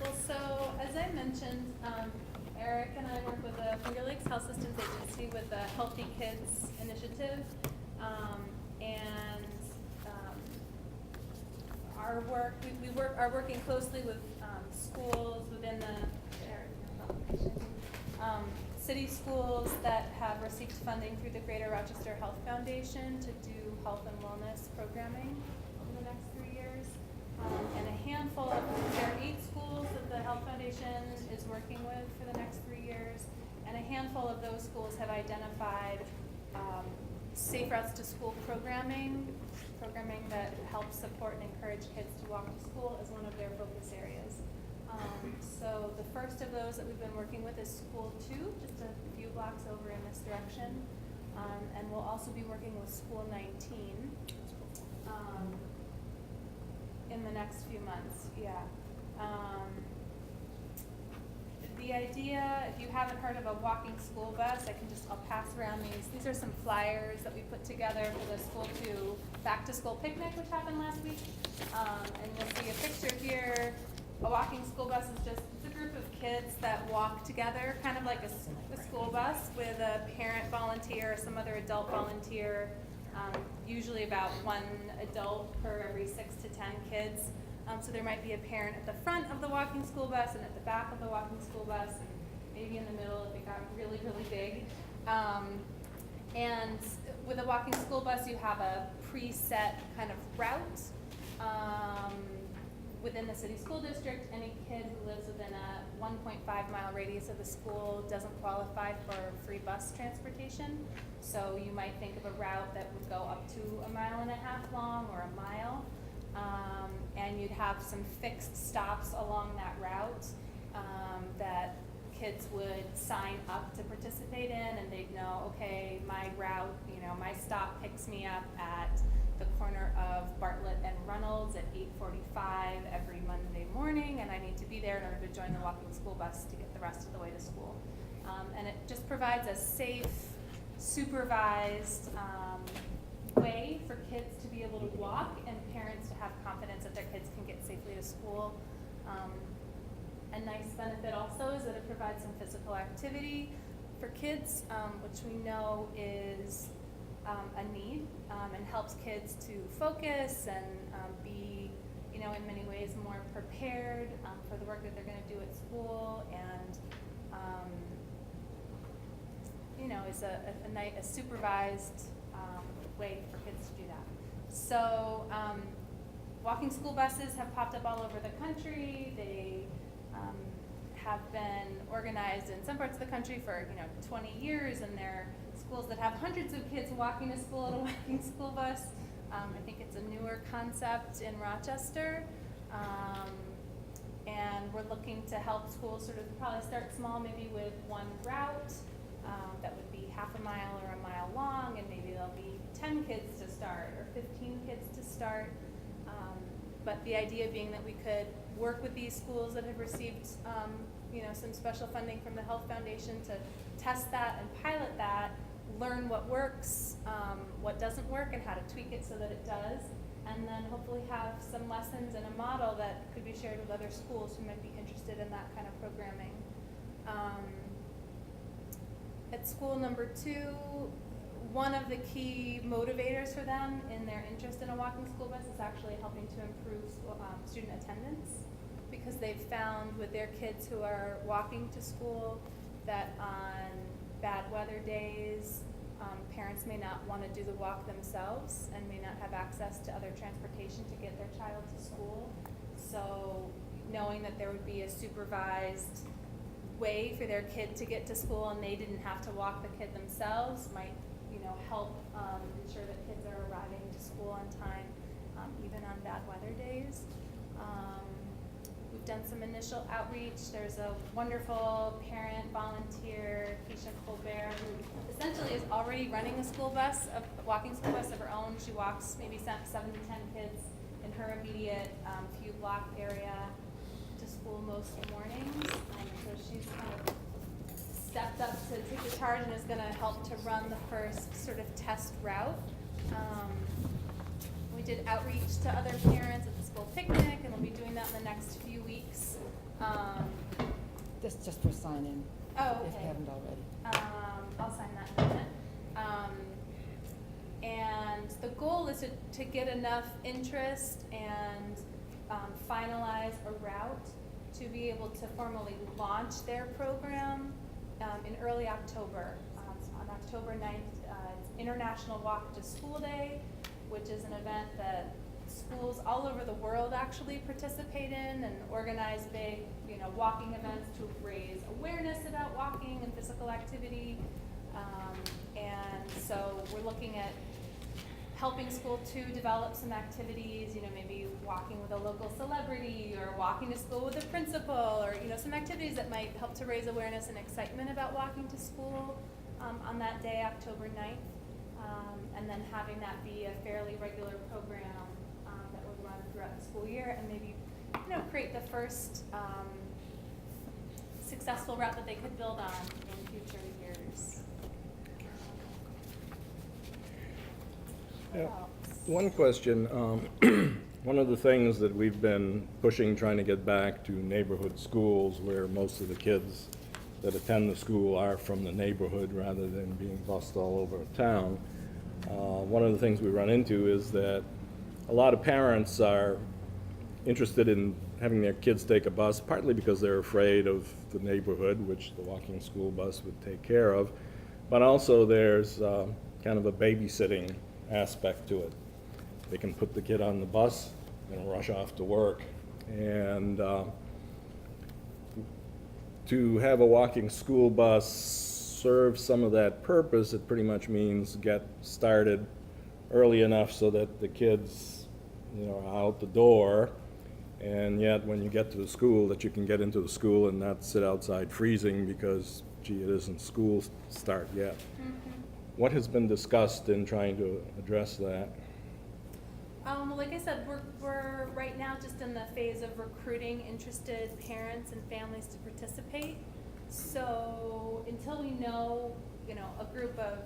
Well, so as I mentioned, Eric and I work with the Finger Lakes Health Systems Agency with the Healthy Kids Initiative. And our work, we are working closely with schools within the city schools that have received funding through the Greater Rochester Health Foundation to do health and wellness programming in the next 3 years. And a handful of, there are 8 schools that the Health Foundation is working with for the next 3 years. And a handful of those schools have identified safe routes to school programming that helps support and encourage kids to walk to school as one of their focus areas. So the first of those that we've been working with is School 2, just a few blocks over in this direction. And we'll also be working with School 19 in the next few months, yeah. The idea, if you haven't heard of a walking school bus, I'll pass around these. These are some flyers that we put together for the School 2 back to school picnic, which happened last week. And you'll see a picture here. A walking school bus is just, it's a group of kids that walk together, kind of like a school bus with a parent volunteer or some other adult volunteer, usually about 1 adult per every 6 to 10 kids. So there might be a parent at the front of the walking school bus and at the back of the walking school bus, and maybe in the middle if it got really, really big. And with a walking school bus, you have a preset kind of route within the city school district. Any kid who lives within a 1.5-mile radius of the school doesn't qualify for free bus transportation. So you might think of a route that would go up to 1.5 miles long or 1 mile. And you'd have some fixed stops along that route that kids would sign up to participate in, and they'd know, okay, my route, my stop picks me up at the corner of Bartlett and Reynolds at 8:45 every Monday morning, and I need to be there in order to join the walking school bus to get the rest of the way to school. And it just provides a safe, supervised way for kids to be able to walk and parents to have confidence that their kids can get safely to school. A nice benefit also is that it provides some physical activity for kids, which we know is a need, and helps kids to focus and be, in many ways more prepared for the work that they're going to do at school, and is a supervised way for kids to do that. So walking school buses have popped up all over the country. They have been organized in some parts of the country for 20 years, and there are schools that have hundreds of kids walking to school in a walking school bus. I think it's a newer concept in Rochester, and we're looking to help schools sort of probably start small, maybe with 1 route that would be 1/2 mile or 1 mile long, and maybe there'll be 10 kids to start or 15 kids to start. But the idea being that we could work with these schools that have received some special funding from the Health Foundation to test that and pilot that, learn what works, what doesn't work, and how to tweak it so that it does, and then hopefully have some lessons and a model that could be shared with other schools who might be interested in that kind of programming. At school number 2, one of the key motivators for them in their interest in a walking school bus is actually helping to improve student attendance, because they've found with their kids who are walking to school that on bad weather days, parents may not want to do the walk themselves and may not have access to other transportation to get their child to school. So knowing that there would be a supervised way for their kid to get to school and they didn't have to walk the kid themselves might help ensure that kids are arriving to school on time, even on bad weather days. We've done some initial outreach. There's a wonderful parent volunteer, Keisha Colbert, who essentially is already running a school bus, a walking school bus of her own. She walks maybe 7 to 10 kids in her immediate few block area to school most mornings. So she's kind of stepped up to take the charge and is going to help to run the first sort of test route. We did outreach to other parents at the school picnic, and we'll be doing that in the next few weeks. This just for sign-in. Oh, If you okay. haven't already. I'll sign that in a minute. And the goal is to get enough interest and finalize a route to be able to formally launch their program in early October. On October 9th, it's International Walk to School Day, which is an event that schools all over the world actually participate in and organize big, walking events to raise awareness about walking and physical activity. And so we're looking at helping school to develop some activities, maybe walking with a local celebrity or walking to school with a principal, or, some activities that might help to raise awareness and excitement about walking to school on that day, October 9th. And then having that be a fairly regular program that would run throughout the school year, and maybe, create the first successful route that they could build on in future years. Yeah. What else? One question, one of the things that we've been pushing, trying to get back to neighborhood schools where most of the kids that attend the school are from the neighborhood rather than being bused all over town. One of the things we run into is that a lot of parents are interested in having their kids take a bus, partly because they're afraid of the neighborhood, which the walking school bus would take care of, but also there's kind of a babysitting aspect to it. They can put the kid on the bus and rush off to work. And to have a walking school bus serve some of that purpose, it pretty much means get started early enough so that the kids, are out the door, and yet when you get to the school, that you can get into the school and not sit outside freezing because, gee, it isn't school start yet. Mm-hmm. What has been discussed in trying to address that? Well, like I said, we're right now just in the phase of recruiting interested parents and families to participate. So until we know, a group of,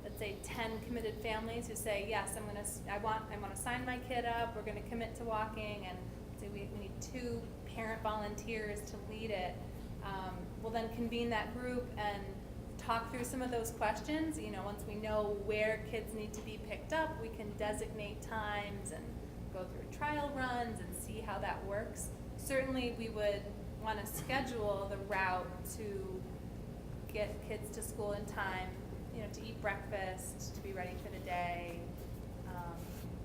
let's say, 10 committed families who say, yes, I want to sign my kid up, we're gonna commit to walking, and say we need 2 parent volunteers to lead it, we'll then convene that group and talk through some of those questions. Once we know where kids need to be picked up, we can designate times and go through trial runs and see how that works. Certainly, we would want to schedule the route to get kids to school in time, to eat breakfast, to be ready for the day.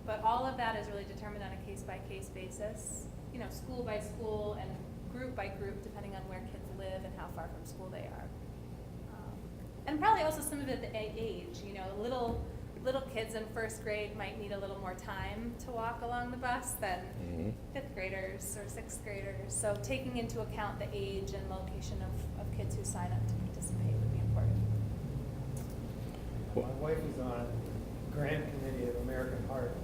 But all of that is really determined on a case-by-case basis, school by school and group by group, depending on where kids live and how far from school they are. And probably also some of it the age, little kids in first grade might need a little more time to walk along the bus than fifth graders or sixth graders. So taking into account the age and location of kids who sign up to participate would be important. My wife was on a grant committee of American Heart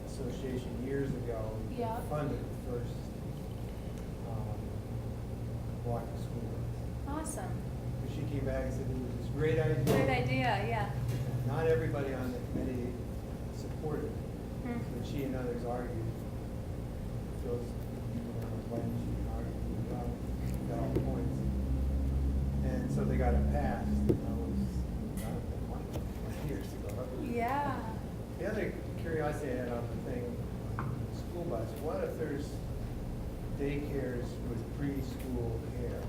Association years ago. Yeah. Funded the first walking school. Awesome. She came back and said it was this great idea. Great idea, yeah. Not everybody on the committee supported it, Hmm. but she and others argued. Those people on the plan, she argued about all the points. And so they got it passed. That was, I don't know, 20 years ago. Yeah. The other curiosity I had on the thing, school bus, what if there's daycares with preschool care?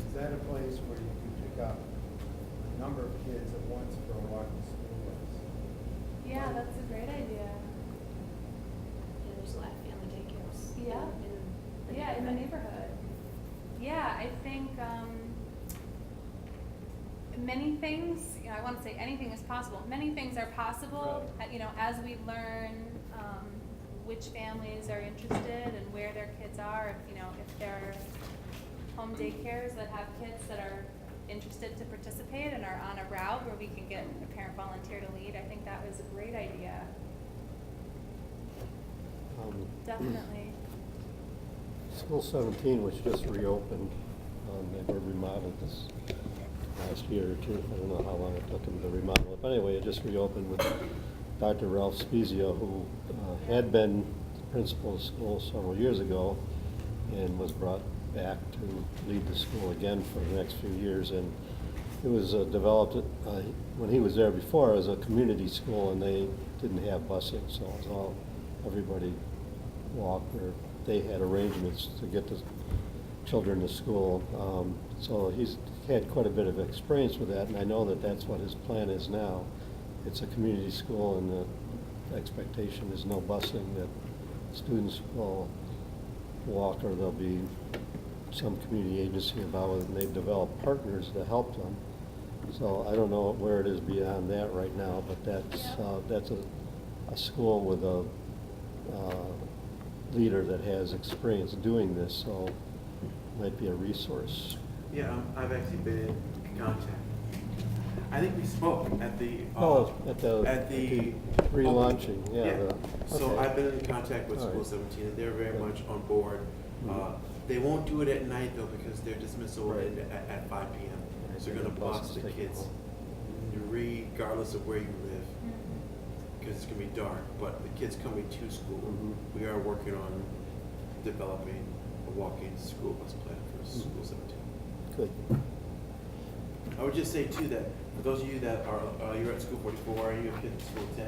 Is that a place where you can pick up a number of kids at once for a walking school bus? Yeah, that's a great idea. Yeah, there's a lot of family daycares. Yeah. In the neighborhood. Yeah, I think many things, I want to say anything is possible. Many things are possible, as we learn which families are interested and where their kids are. If there are home daycares that have kids that are interested to participate and are on a route where we can get a parent volunteer to lead, I think that was a great idea. Definitely. School 17 was just reopened. They were remodeled this last year or two. I don't know how long it took them to remodel it. But anyway, it just reopened with Dr. Ralph Spezia, who had been principal of the school several years ago and was brought back to lead the school again for the next few years. And it was developed, when he was there before, as a community school, and they didn't have busing, so it was all, everybody walked, or they had arrangements to get the children to school. So he's had quite a bit of experience with that, and I know that that's what his plan is now. It's a community school, and the expectation is no busing, that students will walk, or there'll be some community agency involved, and they've developed partners to help them. So I don't know where it is beyond that right now, but that's a school with a leader that has experience doing this, so it might be a resource. Yeah, I've actually been in contact. I think we spoke at the. At the relaunching, yeah. So Okay. I've been in contact with All School right. 17, and they're very Good. much on board. Mhm. They won't do it at night though, because their dismissal will Right. end at 5 p.m. Right, So they're and gonna the bus bus is the taking kids home. regardless of where you live, Mm-hmm. because it's gonna be dark, but the kids coming to school, Mhm. we are working on developing a walk-in school bus plan for Mm-hmm. School 17. Good. I would just say too that for those of you that are, you're at School 44 and you have kids at School 10,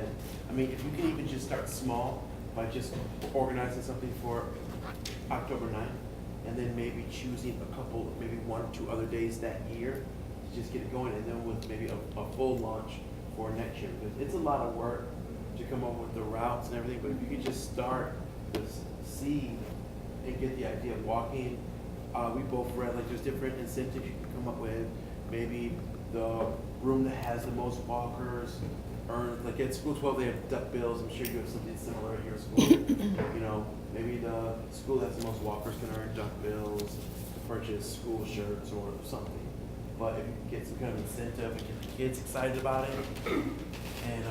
I mean, if you can even just start small by just organizing something for October 9th, and then maybe choosing a couple, maybe 1 or 2 other days that year to just get it going, and then with maybe a full launch for next year. Because it's a lot of work to come up with the routes and everything, but if you could just start with seed and get the idea of walking. We both read, like, there's different incentives you can come up with. Maybe the room that has the most walkers earn, like at School 12, they have duck bills. I'm sure you have something similar at your school. You know, maybe the school that has the most walkers can earn duck bills to purchase school shirts or something. But if you can get some kind of incentive and get the kids excited about it. And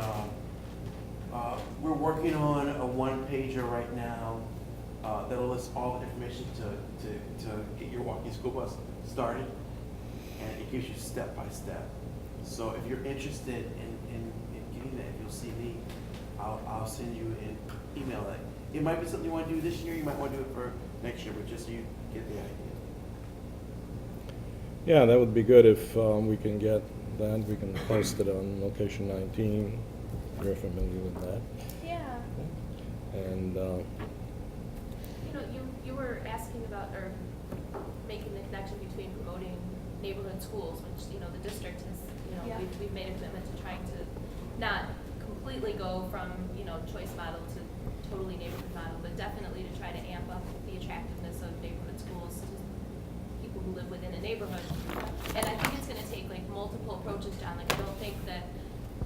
we're working on a one-pager right now that'll list all the information to get your walking school bus started, and it gives you step by step. So if you're interested in getting that, you'll see me. I'll send you an email. It might be something you want to do this year. You might want to do it for next year, but just so you get the idea. Yeah, that would be good if we can get that. We can post it on location 19. You're familiar with that. Yeah. And You know, you were asking about, or making the connection between promoting neighborhood schools, which, you know, the district has, you know, Yeah. we've made a commitment to trying to not completely go from, you know, choice model to totally neighborhood model, but definitely to try to amp up the attractiveness of neighborhood schools to people who live within a neighborhood. And I think it's gonna take like multiple approaches, John. Like, I don't think that,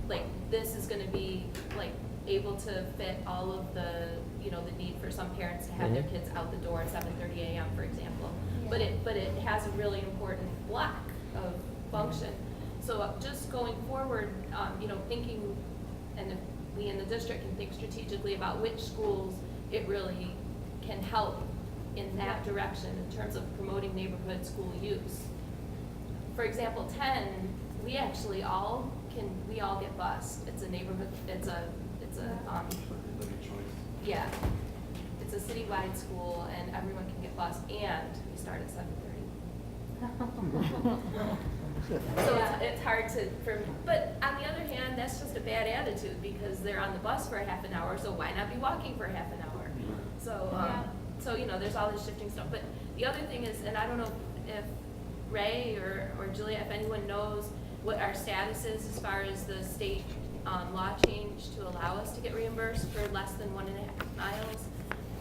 like, this is gonna be like able to fit all of the, you know, the need for some parents to have their Mhm. kids out the door at 7:30 a.m., for example. Yeah. But it has a really important block of function. So just going forward, you know, thinking, and if we in the district can think strategically about which schools it really can help in that direction in terms of promoting neighborhood school use. For example, 10, we actually all get bused. It's a neighborhood, it's a Living choice. yeah, it's a citywide school and everyone can get bused, and we start at 7:30. So it's hard to, but on the other hand, that's just a bad attitude because they're on the bus for a half an hour, so why not be walking for a half an hour? So, Yeah. so, you know, there's all this shifting stuff. But the other thing is, and I don't know if Ray or Julia, if anyone knows what our status is as far as the state law change to allow us to get reimbursed for less than 1.5 miles,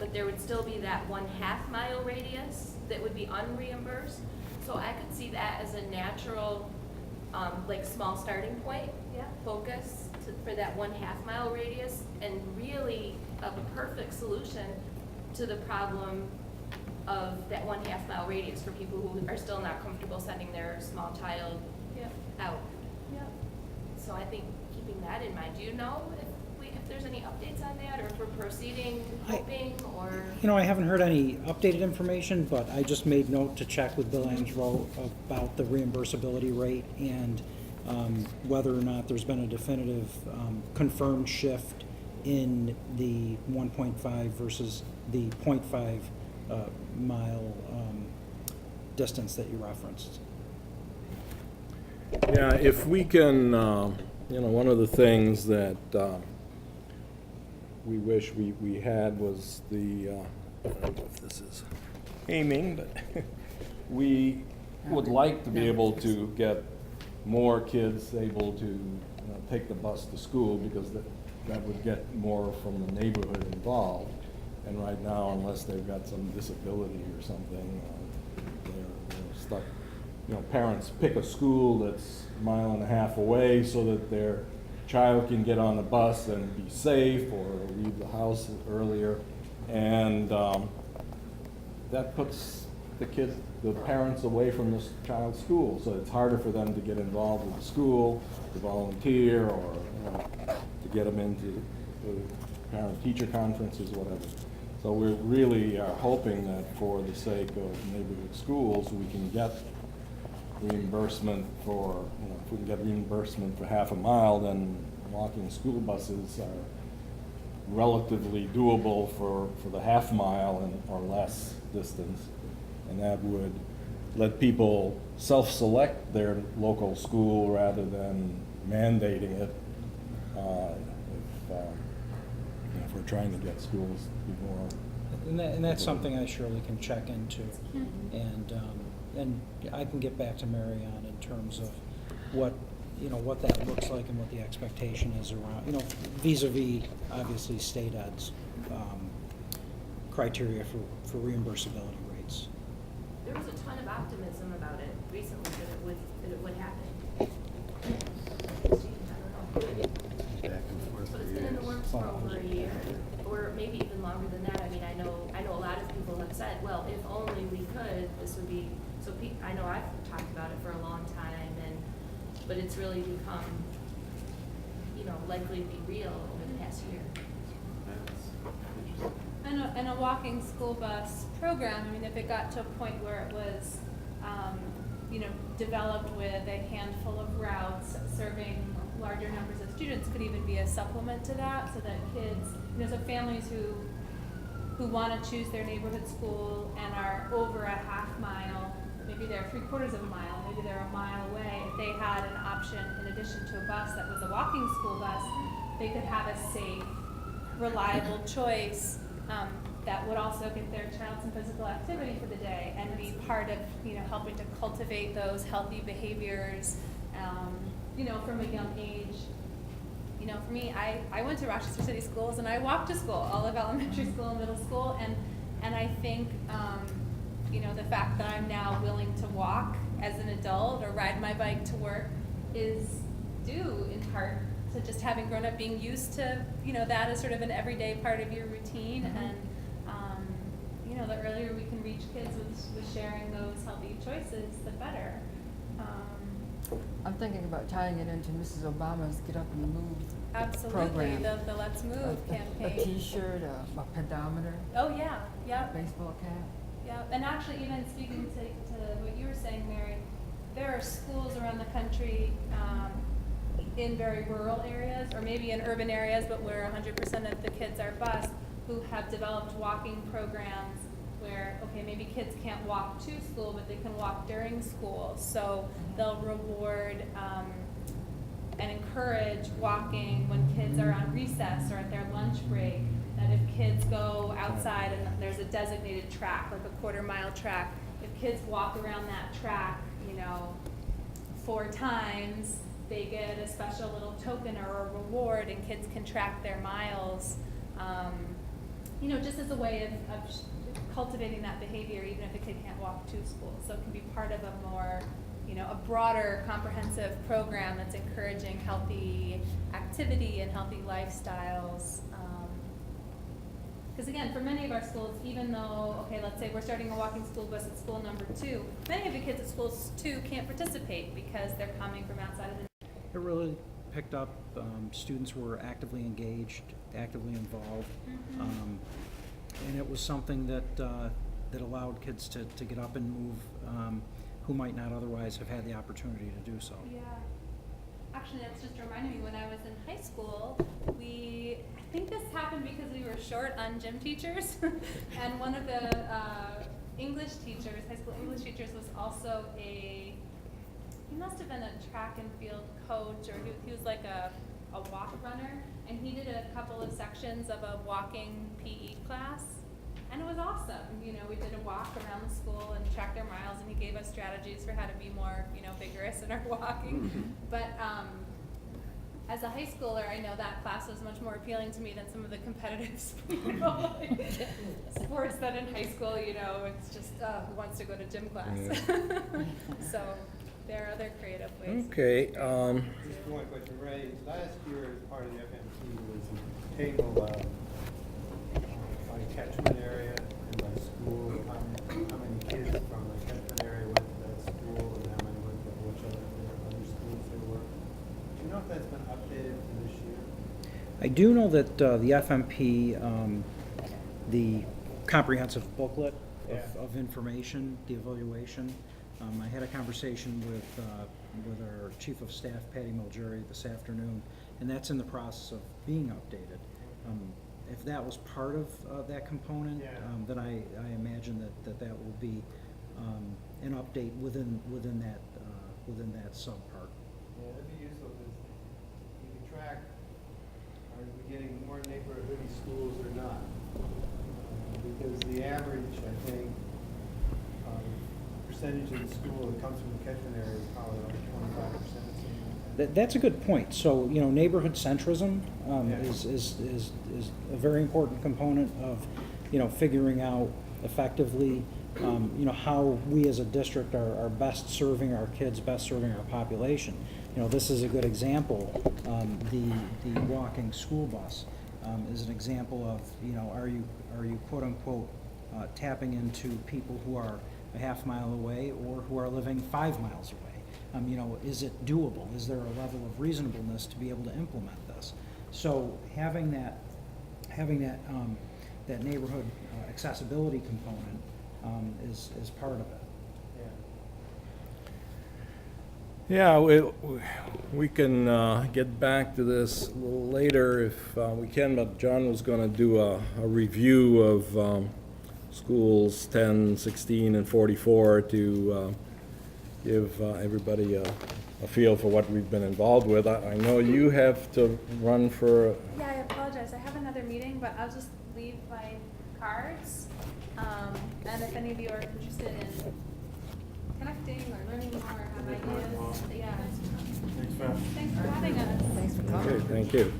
but there would still be that 1/2 mile radius that would be unreimbursed. So I could see that as a natural, like, small starting point. Yeah. Focus for that 1/2 mile radius, and really a perfect solution to the problem of that 1/2 mile radius for people who are still not comfortable sending their small child Yep. out. Yep. So I think keeping that in mind, do you know if there's any updates on that, or if we're proceeding, hoping, or? You know, I haven't heard any updated information, but I just made note to check with Bill Angelo about the reimbursability rate and whether or not there's been a definitive confirmed shift in the 1.5 versus the 0.5 mile distance that you referenced. Yeah, if we can, one of the things that we wish we had was the, I don't know if this is aiming, but we would like to be able to get more kids able to take the bus to school, because that would get more from the neighborhood involved. And right now, unless they've got some disability or something, they're stuck. Parents pick a school that's a mile and a half away so that their child can get on the bus and be safe or leave the house earlier. And that puts the parents away from this child's school. So it's harder for them to get involved with the school, to volunteer, or to get them into the parent-teacher conferences, whatever. So we really are hoping that for the sake of neighborhood schools, we can get reimbursement for, if we can get reimbursement for half a mile, then walking school buses are relatively doable for the half mile or less distance. And that would let people self-select their local school rather than mandating it if we're trying to get schools to be more. And that's something I surely can check into. And I can get back to Marianne in terms of what that looks like and what the expectation is around, vis-a-vis, obviously, state ed's criteria for reimbursability rates. There was a ton of optimism about it recently that it would happen. I don't know. Back and forth. But it's been in the works for over a year, or maybe even longer than that. I mean, I know a lot of people have said, well, if only we could, this would be, so I know I've talked about it for a long time, but it's really become, likely to be real over the past year. And a walking school bus program, if it got to a point where it was, developed with a handful of routes serving larger numbers of students, could even be a supplement to that, so that kids, so families who want to choose their neighborhood school and are over a half mile, maybe they're 3/4 of a mile, maybe they're a mile away, if they had an option in addition to a bus that was a walking school bus, they could have a safe, reliable choice that would also get their child some physical activity for the day and be part of, helping to cultivate those healthy behaviors, from a young age. For me, I went to Rochester City Schools and I walked to school, all of elementary school and middle school, and I think, the fact that I'm now willing to walk as an adult or ride my bike to work is due in part to just having grown up being used to, that as sort of an everyday part of your routine. Mm-hmm. And, the earlier we can reach kids with sharing those healthy choices, the better. I'm thinking about tying it into Mrs. Obama's Get Up and Move Absolutely, program. the Let's Move A campaign. T-shirt, a pedometer, Oh, yeah, a baseball cap. yeah. And actually, even speaking to what you were saying, Mary, there are schools around the country in very rural areas, or maybe in urban areas, but where 100% of the kids are bused, who have developed walking programs where, okay, maybe kids can't walk to school, but they can walk during school. So they'll reward and encourage walking when kids are on recess or at their lunch break. That if kids go outside and there's a designated track, like a 1/4 mile track, if kids walk around that track, 4 times, they get a special little token or a reward, and kids can track their miles, just as a way of cultivating that behavior, even if a kid can't walk to school. So it can be part of a more, a broader, comprehensive program that's encouraging healthy activity and healthy lifestyles. Because again, for many of our schools, even though, okay, let's say we're starting a walking school bus at school number 2, many of the kids at schools 2 can't participate because they're coming from outside of the. It really picked up. Students were actively engaged, actively involved. Mm-hmm. And it was something that allowed kids to get up and move who might not otherwise have had the opportunity to do so. Yeah. actually, that's just reminding me, when I was in high school, I think this happened because we were short on gym teachers. And one of the English teachers, high school English teachers, was also he must have been a track and field coach, or he was like a walk runner. And he did a couple of sections of a walking PE class. And it was awesome. You know, we did a walk around the school and tracked our miles, and he gave us strategies for how to be more, vigorous in our walking. But as a high schooler, I know that class was much more appealing to me than some of the competitive sports that in high school, it's just who wants to go to gym class. So there are other creative ways. Okay, Just one question, Ray. Last year, as part of the FMT, was a table by catchment area and by school, how many kids from the catchment area went to that school and how many went to which other schools they were. Do you know if that's been updated for this year? I do know that the FMP, the comprehensive booklet Yeah. of information, the evaluation, I had a conversation with our Chief of Staff, Patty Mulgeri, this afternoon, and that's in the process of being updated. If that was part of that component, Yeah. then I imagine that will be an update within that subpart. Yeah, that'd be useful because you can track, are we getting more neighborhood schools or not? Because the average, I think, percentage of the school that comes from the catchment area is probably like 25%. That's a good point. So, neighborhood centrism Yeah. is a very important component of, figuring out effectively, how we as a district are best serving our kids, best serving our population. This is a good example. The walking school bus is an example of, are you quote unquote tapping into people who are a half mile away or who are living 5 miles away? Is it doable? Is there a level of reasonableness to be able to implement this? So having that neighborhood accessibility component is part of it. yeah, we can get back to this a little later if we can, but John was gonna do a review of schools 10, 16, and 44 to give everybody a feel for what we've been involved with. I know you have to run for, Yeah, I apologize. I have another meeting, but I'll just leave my cards. And if any of you are interested in connecting or learning more or have ideas, yeah. Thanks, Fran. Thanks for having us. Thanks for coming. okay, thank you.